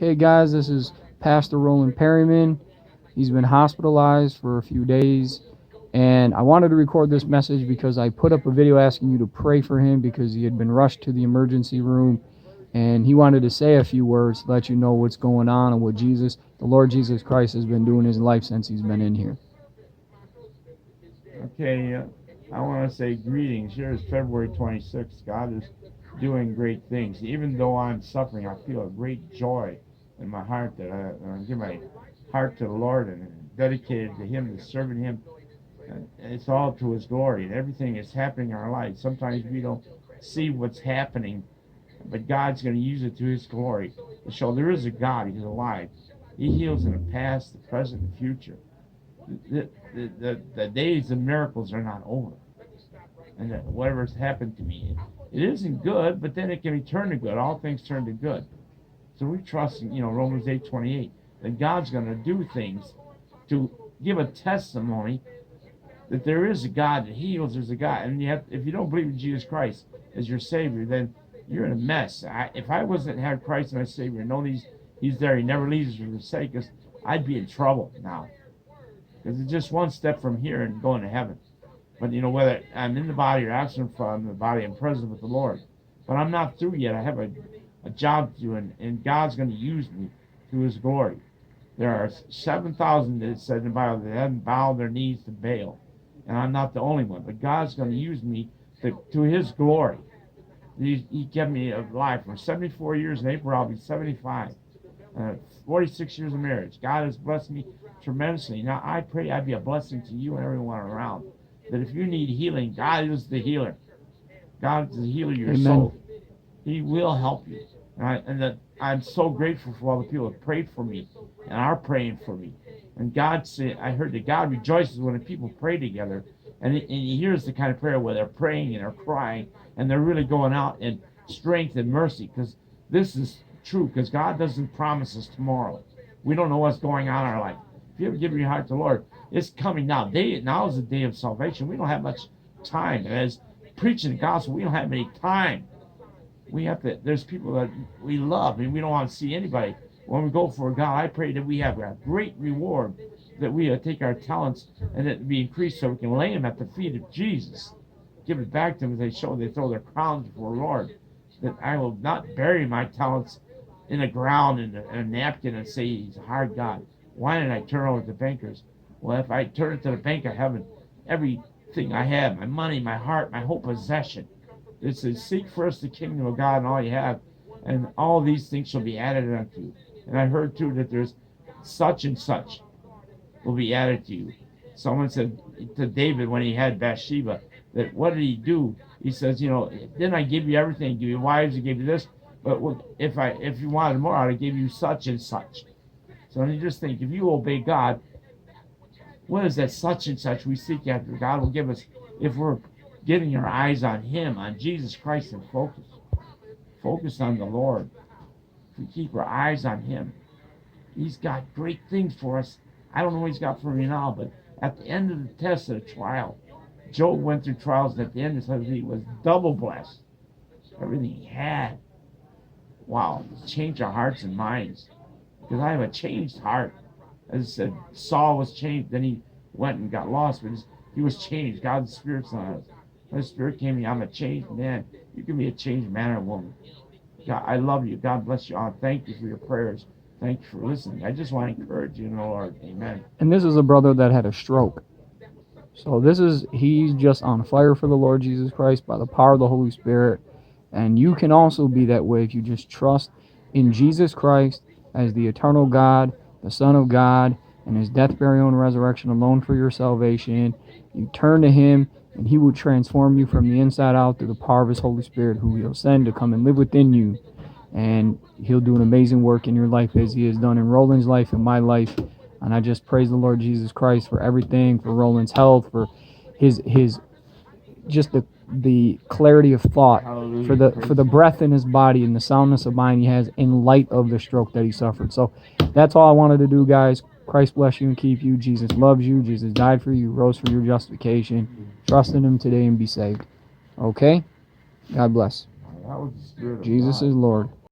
Hey guys, this is Pastor Rollin Perryman. He's been hospitalized for a few days, and I wanted to record this message because I put up a video asking you to pray for him because he had been rushed to the emergency room, and he wanted to say a few words to let you know what's going on and what the Lord Jesus Christ, has been doing in his life since he's been in here. Okay, I want to say greetings. Here is February 26th. God is doing great things. Even though I'm suffering, I feel a great joy in my heart that I give my heart to the Lord and dedicated to Him, to serving Him. And it's all to His glory, and everything is happening in our lives. Sometimes we don't see what's happening, but God's going to use it to His glory to show there is a God. He's alive. He heals in the past, the present, and the future. The days of miracles are not over. And that whatever's happened to me, it isn't good, but then it can be turned to good. All things turn to good. So we trust in, Romans 8:28, that God's going to do things to give a testimony that there is a God that heals. There's a God, and if you don't believe in Jesus Christ as your Savior, then you're in a mess. If I wasn't had Christ as my Savior, know He's there, He never leaves us or forsakes us, I'd be in trouble now. Because it's just one step from here and going to heaven. But whether I'm in the body or absent from the body, I'm present with the Lord. But I'm not through yet. I have a job to do, and God's going to use me to His glory. There are 7,000, it said in the Bible, that haven't bowed their knees to Baal. And I'm not the only one. But God's going to use me to His glory. He kept me alive for 74 years. In April, I'll be 75. 46 years of marriage. God has blessed me tremendously. Now, I pray I'd be a blessing to you and everyone around. That if you need healing, God is the healer. God is the healer of your Amen. soul. He will help you. And I'm so grateful for all the people that prayed for me and are praying for me. And God said, I heard that God rejoices when the people pray together. And He hears the kind of prayer where they're praying and they're crying and they're really going out in strength and mercy. Because this is true, because God doesn't promise us tomorrow. We don't know what's going on in our life. If you ever give your heart to the Lord, it's coming now. Now is the day of salvation. We don't have much time. And as preaching the gospel, we don't have any time. There's people that we love, and we don't want to see anybody. When we go for God, I pray that we have a great reward, that we take our talents and that be increased so we can lay them at the feet of Jesus. Give it back to them as they throw their crowns before the Lord. That I will not bury my talents in the ground in a napkin and say He's a hard God. Why didn't I turn over to the bankers? Well, if I turn it to the bank of heaven, everything I have, my money, my heart, my whole possession, it says, seek first the kingdom of God and all you have, and all these things shall be added unto you. And I heard too that there's such and such will be added to you. Someone said to David when he had Bathsheba, that what did he do? He says, didn't I give you everything? Give you wives, I gave you this. But if you wanted more, I'd give you such and such. So you just think, if you obey God, what is that such and such we seek after? God will give us, if we're getting our eyes on Him, on Jesus Christ, and focus on the Lord. If we keep our eyes on Him, He's got great things for us. I don't know what He's got for me now, but at the end of the test of the trial, Job went through trials, and at the end it says he was double blessed. Everything he had. Wow, it's changed our hearts and minds. Because I have a changed heart. As I said, Saul was changed, then he went and got lost, but he was changed. God's Spirit's on us. When the Spirit came to me, I'm a changed man. You can be a changed man or woman. God, I love you. God bless you all. Thank you for your prayers. Thank you for listening. I just want to encourage you in the Lord. Amen. And this is a brother that had a stroke. So he's just on fire for the Lord Jesus Christ by the power of the Holy Spirit. And you can also be that way if you just trust in Jesus Christ as the eternal God, the Son of God, and His death, burial, and resurrection alone for your salvation. You turn to Him, and He will transform you from the inside out through the power of His Holy Spirit, who He'll send to come and live within you. And He'll do an amazing work in your life as He has done in Roland's life and my life. And I just praise the Lord Jesus Christ for everything, for Roland's health, for his just the clarity of thought, Hallelujah. for the breath in his body and the soundness of mind he has in light of the stroke that he suffered. So that's all I wanted to do, guys. Christ bless you and keep you. Jesus loves you. Jesus died for you, rose for your justification. Trust in Him today and be saved. Okay? God bless. That was the Spirit of Jesus God. is Lord.